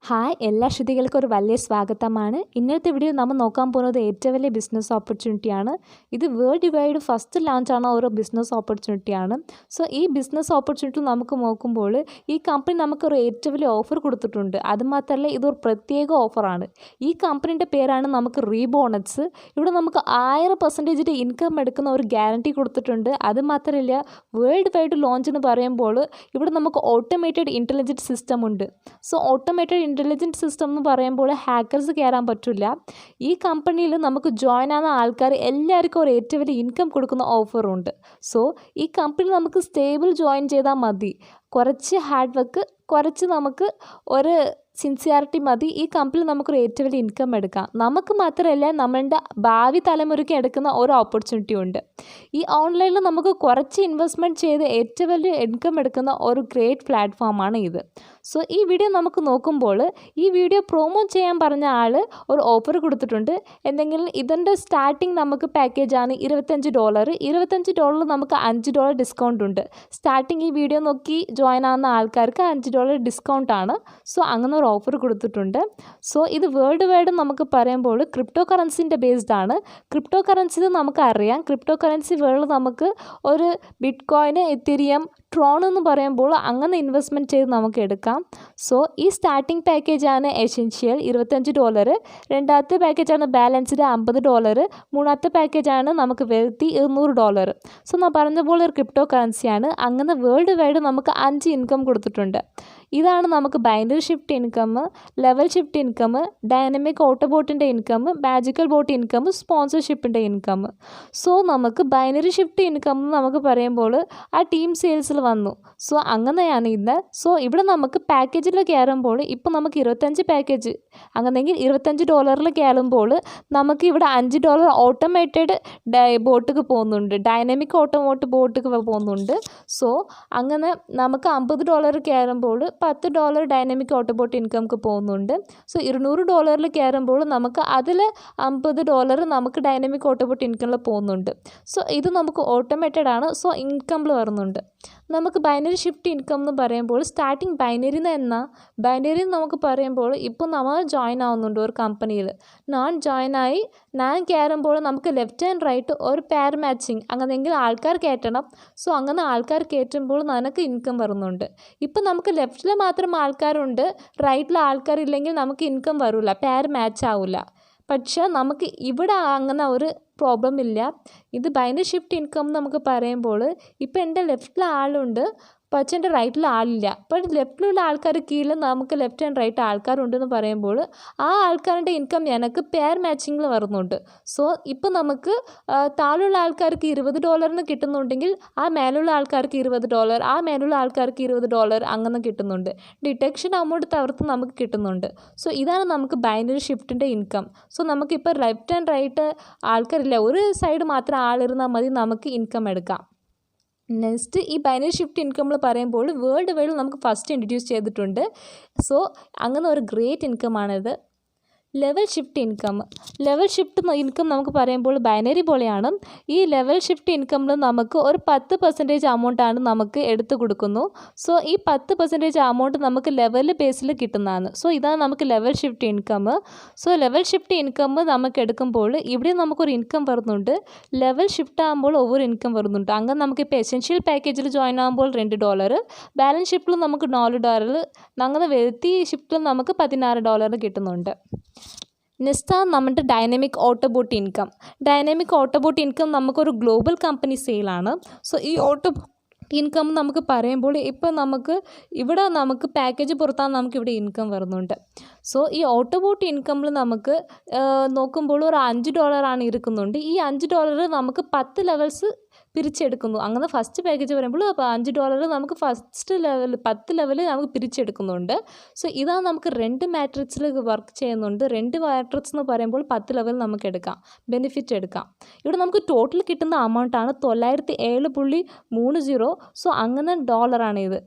Hi എല്ലാ ശ്രുതികൾക്കും ഒരു വലിയ സ്വാഗതമാണ്. ഇന്നത്തെ വീഡിയോ നമ്മൾ നോക്കാൻ പോകുന്നത് ഏറ്റവും വലിയ ബിസിനസ് ഓപ്പർച്യൂണിറ്റിയാണ്. ഇത് വേൾഡ് വൈഡ് ഫസ്റ്റ് ലോഞ്ചാണ് ഒരു ബിസിനസ് ഓപ്പർച്യൂണിറ്റിയാണ്. സോ ഈ ബിസിനസ് ഓപ്പർച്യൂണിറ്റി നമുക്ക് നോക്കുമ്പോൾ ഈ കമ്പനി നമുക്കൊരു ഏറ്റവും വലിയ ഓഫർ കൊടുത്തിട്ടുണ്ട്. അതുമാത്രമല്ല ഇതൊരു പ്രത്യേക ഓഫറാണ്. ഈ കമ്പനീൻ്റെ പേരാണ് നമുക്ക് റീബോണറ്റ്സ്. ഇവിടെ നമുക്ക് 1000% ഇൻകം എടുക്കുന്ന ഒരു ഗ്യാരണ്ടി കൊടുത്തിട്ടുണ്ട്. അതുമാത്രമല്ല വേൾഡ് വൈഡ് ലോഞ്ച് എന്ന് പറയുമ്പോൾ ഇവിടെ നമുക്ക് ഓട്ടോമേറ്റഡ് ഇൻ്റലിജൻറ്റ് സിസ്റ്റം ഉണ്ട്. സോ ഓട്ടോമേറ്റഡ് ഇൻ്റലിജൻറ്റ് സിസ്റ്റം എന്ന് പറയുമ്പോൾ ഹാക്കേഴ്സ് കയറാൻ പറ്റില്ല. ഈ കമ്പനിയിൽ നമുക്ക് ജോയിൻ ആകുന്ന ആൾക്കാർ എല്ലാവർക്കും ഒരു ഏറ്റവും വലിയ ഇൻകം കൊടുക്കുന്ന ഓഫറുണ്ട്. സോ ഈ കമ്പനി നമുക്ക് സ്റ്റേബിൾ ജോയിൻ ചെയ്താൽ മതി. കുറച്ച് ഹാർഡ് വർക്ക്, കുറച്ച് നമുക്ക് ഒരു സിൻസിയാരിറ്റി മതി. ഈ കമ്പനിയിൽ നമുക്കൊരു ഏറ്റവും വലിയ ഇൻകം എടുക്കാം. നമുക്ക് മാത്രമല്ല നമ്മളുടെ ഭാവി തലമുറയ്ക്ക് എടുക്കുന്ന ഒരു ഓപ്പർച്യൂണിറ്റി ഉണ്ട്. ഈ ഓൺലൈനിൽ നമുക്ക് കുറച്ച് ഇൻവെസ്റ്റ്മെൻറ്റ് ചെയ്ത് ഏറ്റവും വലിയ ഇൻകം എടുക്കുന്ന ഒരു ഗ്രേറ്റ് പ്ലാറ്റ്ഫോമാണ് ഇത്. സോ ഈ വീഡിയോ നമുക്ക് നോക്കുമ്പോൾ ഈ വീഡിയോ പ്രൊമോ ചെയ്യാൻ പറഞ്ഞ ആൾ ഒരു ഓഫർ കൊടുത്തിട്ടുണ്ട്. എന്തെങ്കിലും ഇതിൻ്റെ സ്റ്റാർട്ടിങ് നമുക്ക് പാക്കേജാണ് $25. $25 നമുക്ക് $5 ഡിസ്കൗണ്ട് ഉണ്ട്. സ്റ്റാർട്ടിങ് ഈ വീഡിയോ നോക്കി ജോയിൻ ആകുന്ന ആൾക്കാർക്ക് $5 ഡിസ്കൗണ്ടാണ്. സോ അങ്ങനെ ഒരു ഓഫർ കൊടുത്തിട്ടുണ്ട്. സോ ഇത് വേൾഡ് വൈഡ് നമുക്ക് പറയുമ്പോൾ ക്രിപ്റ്റോ കറൻസിൻ്റെ ബേസ്ഡ് ആണ്. ക്രിപ്റ്റോ കറൻസി നമുക്കറിയാം. ക്രിപ്റ്റോ കറൻസി വേൾഡ് നമുക്ക് ഒരു ബിറ്റ് കോയിന്, എത്തിരിയം, ട്രോൺ എന്ന് പറയുമ്പോൾ അങ്ങനെ ഇൻവെസ്റ്റ്മെൻറ്റ് ചെയ്ത് നമുക്ക് എടുക്കാം. സോ ഈ സ്റ്റാർട്ടിംഗ് പാക്കേജാണ് എസെൻഷ്യൽ $25. രണ്ടാമത്തെ പാക്കേജാണ് ബാലൻസ്ഡ് $50. മൂന്നാമത്തെ പാക്കേജാണ് നമുക്ക് വെൽത്തി $200. സോ ഞാൻ പറഞ്ഞ പോലെ ഒരു ക്രിപ്റ്റോ കറൻസിയാണ്. അങ്ങനെ വേൾഡ് വൈഡ് നമുക്ക് 5 ഇൻകം കൊടുത്തിട്ടുണ്ട്. ഇതാണ് നമുക്ക് binary shift income, level shift income, dynamic ഓട്ടോബോട്ടിൻ്റെ ഇൻകം, മാജിക്കൽ ബോട്ട് ഇൻകം, സ്പോൺസർഷിപ്പിൻ്റെ ഇൻകം. സോ നമുക്ക് ബൈനറി ഷിഫ്റ്റ് ഇൻകം നമുക്ക് പറയുമ്പോൾ ആ ടീം സെയിൽസിൽ വന്നു. സോ അങ്ങനെയാണ് ഇത്. സോ ഇവിടെ നമുക്ക് പാക്കേജിൽ കയറുമ്പോൾ ഇപ്പോൾ നമുക്ക് 25 പാക്കേജ് അങ്ങനെയെങ്കിൽ $25 കയറുമ്പോൾ നമുക്ക് ഇവിടെ $5 ഓട്ടോമേറ്റഡ് ബോട്ടിക്ക് പോകുന്നുണ്ട്, ഡൈനമിക് ഓട്ടോമോട്ട് ബോട്ടിക്ക് പോകുന്നുണ്ട്. സോ അങ്ങനെ നമുക്ക് $50 കയറുമ്പോൾ $10 ഡൈനമിക് ഓട്ടോബോട്ട് ഇൻകംക്ക് പോകുന്നുണ്ട്. സോ $200 കയറുമ്പോൾ നമുക്ക് അതിൽ $50 നമുക്ക് ഡൈനമിക് ഓട്ടോബോട്ട് ഇൻകമിൽ പോകുന്നുണ്ട്. സോ ഇത് നമുക്ക് ഓട്ടോമേറ്റഡ് ആണ്. സോ ഇൻകമിൽ വരുന്നുണ്ട്. നമുക്ക് ബൈനറി ഷിഫ്റ്റ് ഇൻകം എന്ന് പറയുമ്പോൾ സ്റ്റാർട്ടിങ് ബൈനറി നമുക്ക് പറയുമ്പോൾ ഇപ്പോൾ നമ്മൾ ജോയിൻ ആവുന്നുണ്ട് ഒരു കമ്പനിയിൽ. ഞാൻ കയറുമ്പോൾ നമുക്ക് ലെഫ്റ്റ് ആൻഡ് റൈറ്റ് ഒരു പെയർ മാച്ചിങ് അങ്ങനെയെങ്കിൽ ആൾക്കാർ കയറ്റണം. സോ അങ്ങനെ ആൾക്കാർ കയറ്റുമ്പോൾ നമുക്ക് ഇൻകം വരുന്നുണ്ട്. ഇപ്പം നമുക്ക് ലെഫ്റ്റിൽ മാത്രം ആൾക്കാരുണ്ട്, റൈറ്റിൽ ആൾക്കാരില്ലെങ്കിൽ നമുക്ക് ഇൻകം വരില്ല, പെയർ മാച്ച് ആവില്ല. പക്ഷേ നമുക്ക് ഇവിടെ അങ്ങനെ ഒരു പ്രോബ്ലം ഇല്ല. ഇത് ബൈനറി ഷിഫ്റ്റ് ഇൻകം നമുക്ക് പറയുമ്പോൾ ഇപ്പോൾ എൻ്റെ ലെഫ്റ്റിൽ ആളുണ്ട്, പക്ഷേ എൻ്റെ റൈറ്റിൽ ആളില്ല. അപ്പോൾ ലെഫ്റ്റിലുള്ള ആൾക്കാർ കീഴിൽ നമുക്ക് ലെഫ്റ്റ് ആൻഡ് റൈറ്റ് ആൾക്കാരുണ്ടെന്ന് പറയുമ്പോൾ ആ ആൾക്കാരുടെ ഇൻകം എനിക്ക് പെയർ മാച്ചിങ്ങിൽ വരുന്നുണ്ട്. സോ ഇപ്പോൾ നമുക്ക് താഴെയുള്ള ആൾക്കാർക്ക് $20 കിട്ടുന്നുണ്ടെങ്കിൽ ആ മേലുള്ള ആൾക്കാർക്ക് $20, ആ മേലുള്ള ആൾക്കാർക്ക് $20 അങ്ങനെ കിട്ടുന്നുണ്ട്. ഡിറ്റക്ഷൻ അമൗണ്ട് തവിർത്ത് നമുക്ക് കിട്ടുന്നുണ്ട്. സോ ഇതാണ് നമുക്ക് ബൈനറി ഷിഫ്റ്റിൻ്റെ ഇൻകം. സോ നമുക്കിപ്പോൾ ലെഫ്റ്റ് ആൻഡ് റൈറ്റ് ആൾക്കാരില്ല, ഒരു സൈഡ് മാത്രം ആളിരുന്നാൽ മതി, നമുക്ക് ഇൻകം എടുക്കാം. നെക്സ്റ്റ് ഈ ബൈനറി ഷിഫ്റ്റ് ഇൻകമിൽ പറയുമ്പോൾ വേൾഡ് വൈഡ് നമുക്ക് ഫസ്റ്റ് ഇൻട്രൊഡ്യൂസ് ചെയ്തിട്ടുണ്ട്. സോ അങ്ങനെ ഒരു ഗ്രേറ്റ് ഇൻകമാണിത്. ലെവൽ ഷിഫ്റ്റ് ഇൻകം നമുക്ക് പറയുമ്പോൾ ബൈനറി പോലെയാണ്. ഈ ലെവൽ ഷിഫ്റ്റ് ഇൻകമിൽ നമുക്ക് ഒരു 10% അമൗണ്ടാണ് നമുക്ക് എടുത്തു കൊടുക്കുന്നു. സോ ഈ 10% അമൗണ്ട് നമുക്ക് ലെവൽ ബേസിൽ കിട്ടുന്നതാണ്. സോ ഇതാണ് നമുക്ക് level shift income. So level shift income നമുക്ക് എടുക്കുമ്പോൾ ഇവിടെ നമുക്കൊരു ഇൻകം വരുന്നുണ്ട്. ലെവൽ ഷിഫ്റ്റ് ആകുമ്പോൾ ഒവ്വൊരു ഇൻകം വരുന്നുണ്ട്. അങ്ങനെ നമുക്കിപ്പോൾ എസെൻഷ്യൽ പാക്കേജിൽ ജോയിൻ ആകുമ്പോൾ $2, ബാലൻസ് ഷിഫ്റ്റിൽ നമുക്ക് $4, അങ്ങനെ വെൽത്തി ഷിഫ്റ്റിൽ നമുക്ക് $16 കിട്ടുന്നുണ്ട്. നെക്സ്റ്റാണ് നമ്മുടെ ഡൈനമിക് ഓട്ടോബോട്ട് ഇൻകം നമുക്കൊരു ഗ്ലോബൽ കമ്പനി സെയിലാണ്. സോ ഈ ഇൻകം നമുക്ക് പറയുമ്പോൾ ഇപ്പോൾ നമുക്ക് പാക്കേജ് പുറത്താണ് നമുക്ക് ഇവിടെ ഇൻകം വരുന്നുണ്ട്. സോ ഈ ഓട്ടോബോട്ട് ഇൻകമിൽ നമുക്ക് നോക്കുമ്പോൾ ഒരു $5 ഇരിക്കുന്നുണ്ട്. ഈ $5 നമുക്ക് 10 ലെവൽസ് പിരിച്ചെടുക്കുന്നു. അങ്ങനെ ഫസ്റ്റ് പാക്കേജ് പറയുമ്പോൾ $5 നമുക്ക് ഫസ്റ്റ് ലെവൽ 10 ലെവൽ നമുക്ക് പിരിച്ചെടുക്കുന്നുണ്ട്. സോ ഇതാണ് നമുക്ക് 2 മാട്രിക്സിൽ വർക്ക് ചെയ്യുന്നുണ്ട്. 2 മാട്രിക്സ് എന്ന് പറയുമ്പോൾ 10 ലെവൽ നമുക്ക് എടുക്കാം, ബെനിഫിറ്റ് എടുക്കാം. ഇവിടെ നമുക്ക് ടോട്ടൽ കിട്ടുന്ന അമൗണ്ടാണ് 907.30. സോ അങ്ങനെ ഡോളറാണ്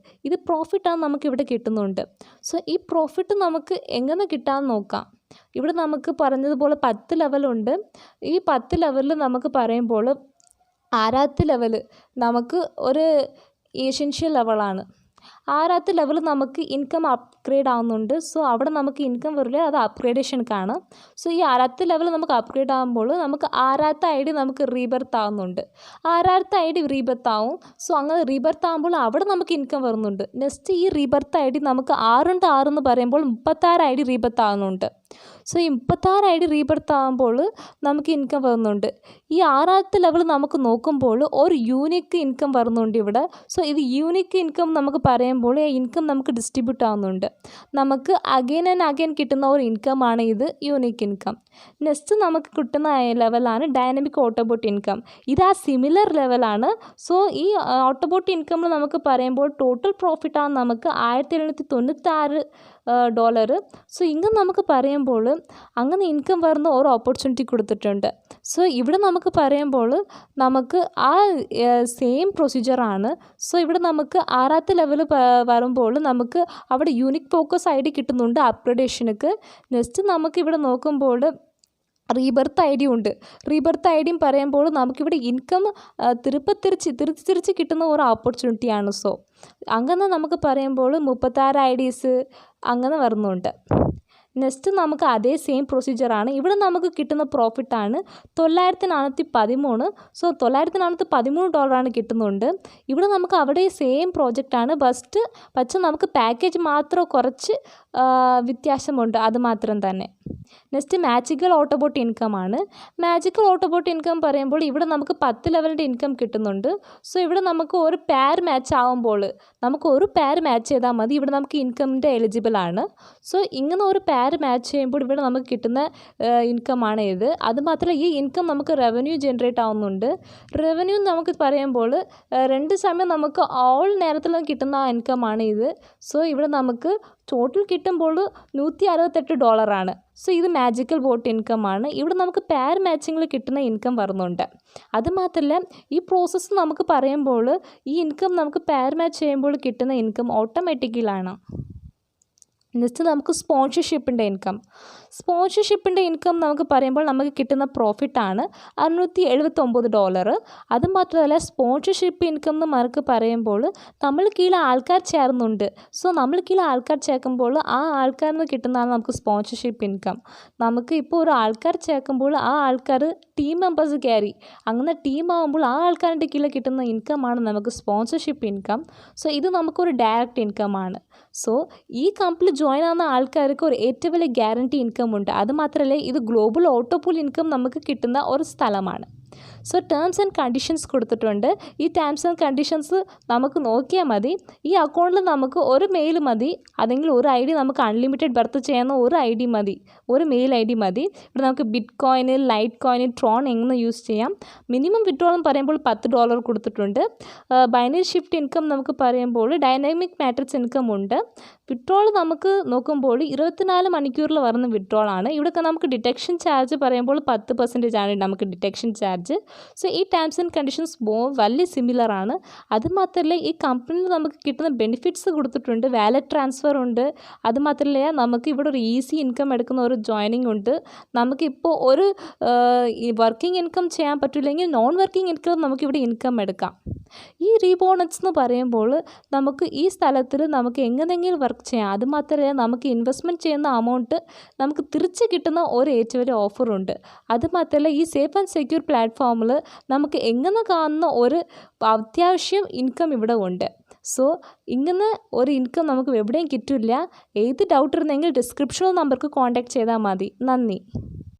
ഇത് പ്രോഫിറ്റാണ് നമുക്കിവിടെ കിട്ടുന്നുണ്ട്. സോ ഈ പ്രോഫിറ്റ് നമുക്ക് എങ്ങനെ കിട്ടാമെന്ന് നോക്കാം. ഇവിടെ നമുക്ക് പറഞ്ഞതുപോലെ 10 ലെവലുണ്ട്. ഈ 10 ലെവലിൽ നമുക്ക് പറയുമ്പോൾ 6ാമത്തെ ലെവൽ നമുക്ക് ഒരു എസെൻഷ്യൽ ലെവലാണ്. ആറാമത്തെ ലെവൽ നമുക്ക് ഇൻകം അപ്ഗ്രേഡ് ആവുന്നുണ്ട്. സോ അവിടെ നമുക്ക് ഇൻകം വരില്ല, അത് അപ്ഗ്രേഡേഷൻക്കാണ്. സോ ഈ ആറാമത്തെ ലെവൽ നമുക്ക് അപ്ഗ്രേഡ് ആകുമ്പോൾ നമുക്ക് ആറാമത്തെ ഐ ഡി നമുക്ക് റീബർത്ത് ആവുന്നുണ്ട്. ആറാമത്തെ ഐ ഡി റീബർത്ത് ആവും. സോ അങ്ങനെ റീബർത്ത് ആകുമ്പോൾ അവിടെ നമുക്ക് ഇൻകം വരുന്നുണ്ട്. നെക്സ്റ്റ് ഈ റീബർത്ത് ഐ ഡി നമുക്ക് 6 × 6 എന്ന് പറയുമ്പോൾ 36 ഐ ഡി റീബർത്ത് ആവുന്നുണ്ട്. സോ ഈ 36 ഐ ഡി റീബർത്ത് ആകുമ്പോൾ നമുക്ക് ഇൻകം വരുന്നുണ്ട്. ഈ ആറാമത്തെ ലെവൽ നമുക്ക് നോക്കുമ്പോൾ ഒരു യൂണിക്ക് ഇൻകം വരുന്നുണ്ട് ഇവിടെ. സോ ഇത് യൂണിക്ക് ഇൻകം നമുക്ക് പറയുമ്പോൾ ഈ ഇൻകം നമുക്ക് ഡിസ്ട്രിബ്യൂട്ട് ആവുന്നുണ്ട്. നമുക്ക് അഗെയിൻ ആൻഡ് അഗെയിൻ കിട്ടുന്ന ഒരു ഇൻകമാണ് ഇത് യൂണിക്ക് ഇൻകം. നെക്സ്റ്റ് നമുക്ക് കിട്ടുന്ന ലെവലാണ് ഡൈനാമിക് ഓട്ടോബോട്ട് ഇൻകം. ഇത് ആ സിമിലർ ലെവലാണ്. സോ ഈ ഓട്ടോബോട്ട് ഇൻകമിൽ നമുക്ക് പറയുമ്പോൾ ടോട്ടൽ പ്രോഫിറ്റാണ് നമുക്ക് $1796. സോ ഇങ്ങനെ നമുക്ക് പറയുമ്പോൾ അങ്ങനെ ഇൻകം വരുന്ന ഒരു ഓപ്പർച്യൂണിറ്റി കൊടുത്തിട്ടുണ്ട്. സോ ഇവിടെ നമുക്ക് പറയുമ്പോൾ നമുക്ക് ആ സെയിം പ്രൊസീജിയറാണ്. സോ ഇവിടെ നമുക്ക് ആറാമത്തെ ലെവൽ വരുമ്പോൾ നമുക്ക് അവിടെ യൂണിക് ഫോക്കസ് ഐ ഡി കിട്ടുന്നുണ്ട് അപ്ഗ്രഡേഷനക്ക്. നെക്സ്റ്റ് നമുക്ക് ഇവിടെ നോക്കുമ്പോൾ റീബർത്ത് ഐ ഡി ഉണ്ട്. റീബർത്ത് ഐ ഡിയും പറയുമ്പോൾ നമുക്കിവിടെ ഇൻകം തിരിച്ച് കിട്ടുന്ന ഒരു ഓപ്പർച്യൂണിറ്റിയാണ്. സോ അങ്ങനെ നമുക്ക് പറയുമ്പോൾ 36 ഐ ഡീസ് അങ്ങനെ വരുന്നുണ്ട്. നെക്സ്റ്റ് നമുക്ക് അതേ സെയിം പ്രൊസീജിയറാണ്. ഇവിടെ നമുക്ക് കിട്ടുന്ന പ്രോഫിറ്റാണ് $913. സോ $913 കിട്ടുന്നുണ്ട്. ഇവിടെ നമുക്ക് അവിടെ സെയിം പ്രോജക്റ്റാണ്. പക്ഷേ നമുക്ക് പാക്കേജ് മാത്രം കുറച്ച് വ്യത്യാസമുണ്ട്, അത് മാത്രം തന്നെ. നെക്സ്റ്റ് മാജിക്കൽ ഓട്ടോബോട്ട് ഇൻകം ആണ്. മാജിക്കൽ ഓട്ടോബോട്ട് ഇൻകം പറയുമ്പോൾ ഇവിടെ നമുക്ക് 10 ലെവലിൻ്റെ ഇൻകം കിട്ടുന്നുണ്ട്. സോ ഇവിടെ നമുക്ക് ഒരു പെയർ മാച്ച് ആവുമ്പോൾ നമുക്ക് ഒരു പെയർ മാച്ച് ചെയ്താൽ മതി. ഇവിടെ നമുക്ക് ഇൻകമിൻ്റെ എലിജിബിൾ ആണ്. സോ ഇങ്ങനെ ഒരു പെയർ മാച്ച് ചെയ്യുമ്പോൾ ഇവിടെ നമുക്ക് കിട്ടുന്ന ഇൻകമാണ് ഇത്. അതുമാത്രമല്ല ഈ ഇൻകം നമുക്ക് റവന്യൂ ജനറേറ്റ് ആവുന്നുണ്ട്. റവന്യൂ നമുക്ക് പറയുമ്പോൾ 2 സമയം നമുക്ക് ഓൾ നേരത്തിലും കിട്ടുന്ന ഇൻകമാണ് ഇത്. സോ ഇവിടെ നമുക്ക് ടോട്ടൽ കിട്ടുമ്പോൾ $168. സോ ഇത് മാജിക്കൽ ബോട്ട് ഇൻകം ആണ്. ഇവിടെ നമുക്ക് പെയർ മാച്ചിങ്ങിൽ കിട്ടുന്ന ഇൻകം വരുന്നുണ്ട്. അതുമാത്രമല്ല ഈ പ്രോസസ്സ് നമുക്ക് പറയുമ്പോൾ ഈ ഇൻകം നമുക്ക് പെയർ മാച്ച് ചെയ്യുമ്പോൾ കിട്ടുന്ന ഇൻകം ഓട്ടോമാറ്റിക്കലാണ്. നെക്സ്റ്റ് നമുക്ക് സ്പോൺസർഷിപ്പിൻ്റെ ഇൻകം നമുക്ക് പറയുമ്പോൾ നമുക്ക് കിട്ടുന്ന പ്രോഫിറ്റാണ് $679. അതുമാത്രമല്ല സ്പോൺസർഷിപ്പ് ഇൻകം എന്ന് നമുക്ക് പറയുമ്പോൾ നമ്മൾ കീഴിൽ ആൾക്കാർ ചേർന്നുണ്ട്. സോ നമ്മൾ കീഴിൽ ആൾക്കാർ ചേർക്കുമ്പോൾ ആ ആൾക്കാരിൽ നിന്ന് കിട്ടുന്നതാണ് നമുക്ക് സ്പോൺസർഷിപ്പ് ഇൻകം. നമുക്ക് ഇപ്പോൾ ഒരു ആൾക്കാർ ചേർക്കുമ്പോൾ ആ ആൾക്കാർ ടീം മെമ്പേഴ്സ് കയറി അങ്ങനെ ടീമാകുമ്പോൾ ആ ആൾക്കാരുടെ കീഴിൽ കിട്ടുന്ന ഇൻകമാണ് നമുക്ക് സ്പോൺസർഷിപ്പ് ഇൻകം. സോ ഇത് നമുക്കൊരു ഡയറക്റ്റ് ഇൻകമാണ്. സോ ഈ കമ്പനിയിൽ ജോയിൻ ആവുന്ന ആൾക്കാർക്ക് ഒരു ഏറ്റവും വലിയ ഗ്യാരണ്ടി ഇൻകം ഉണ്ട്. അതുമാത്രമല്ല ഇത് ഗ്ലോബൽ ഓട്ടോപൂൾ ഇൻകം നമുക്ക് കിട്ടുന്ന ഒരു സ്ഥലമാണ്. സോ ടേംസ് ആൻഡ് കണ്ടീഷൻസ് കൊടുത്തിട്ടുണ്ട്. ഈ ടേംസ് ആൻഡ് കണ്ടീഷൻസ് നമുക്ക് നോക്കിയാൽ മതി. ഈ അക്കൗണ്ടിൽ നമുക്ക് ഒരു മെയിൽ മതി, അല്ലെങ്കിൽ ഒരു ഐ ഡി നമുക്ക് അൺലിമിറ്റഡ് ബർത്ത് ചെയ്യുന്ന ഒരു ഐ ഡി മതി, ഒരു മെയിൽ ഐ ഡി മതി. ഇവിടെ നമുക്ക് ബിറ്റ് കോയിന്, ലൈറ്റ് കോയിന്, ട്രോൺ എങ്ങനെ യൂസ് ചെയ്യാം. മിനിമം വിഡ്രോൾ എന്ന് പറയുമ്പോൾ $10 കൊടുത്തിട്ടുണ്ട്. ബൈനറി ഷിഫ്റ്റ് ഇൻകം നമുക്ക് പറയുമ്പോൾ ഡൈനാമിക് മാട്രിക്സ് ഇൻകം ഉണ്ട്. വിഡ്രോൾ നമുക്ക് നോക്കുമ്പോൾ 24 മണിക്കൂറിൽ വരുന്ന വിഡ്രോൾ ആണ്. ഇവിടെ നമുക്ക് ഡിറ്റക്ഷൻ ചാർജ് പറയുമ്പോൾ 10% ആണ് നമുക്ക് ഡിറ്റക്ഷൻ ചാർജ്. സോ ഈ ടേംസ് ആൻഡ് കണ്ടീഷൻസ് വലിയ സിമിലർ ആണ്. അതുമാത്രമല്ല ഈ കമ്പനിയിൽ നമുക്ക് കിട്ടുന്ന ബെനിഫിറ്റ്സ് കൊടുത്തിട്ടുണ്ട്. വാലറ്റ് ട്രാൻസ്ഫർ ഉണ്ട്. അതുമാത്രമല്ല നമുക്ക് ഇവിടെ ഒരു ഈസി ഇൻകം എടുക്കുന്ന ഒരു ജോയിനിങ് ഉണ്ട്. നമുക്കിപ്പോൾ ഒരു വർക്കിംഗ് ഇൻകം ചെയ്യാൻ പറ്റില്ലെങ്കിൽ നോൺ വർക്കിംഗ് ഇൻകം നമുക്കിവിടെ ഇൻകം എടുക്കാം. ഈ റീബോണസ് എന്ന് പറയുമ്പോൾ നമുക്ക് ഈ സ്ഥലത്തിൽ നമുക്ക് എങ്ങനെയെങ്കിലും വർക്ക് ചെയ്യാം. അതുമാത്രമല്ല നമുക്ക് ഇൻവെസ്റ്റ്മെൻറ്റ് ചെയ്യുന്ന അമൗണ്ട് നമുക്ക് തിരിച്ച് കിട്ടുന്ന ഒരു ഏറ്റവും വലിയ ഓഫറുണ്ട്. അതുമാത്രമല്ല ഈ സേഫ് ആൻഡ് സെക്യൂർ പ്ലാറ്റ്ഫോമിൽ നമുക്ക് എങ്ങനെ കാണുന്ന ഒരു അത്യാവശ്യം ഇൻകം ഇവിടെ ഉണ്ട്. സോ ഇങ്ങനെ ഒരു ഇൻകം നമുക്ക് എവിടെയും കിട്ടില്ല. ഏത് ഡൗട്ട് ഉണ്ടെങ്കിൽ ഡിസ്ക്രിപ്ഷനിൽ നമ്പർക്ക് കോൺടാക്ട് ചെയ്താൽ മതി. നന്ദി.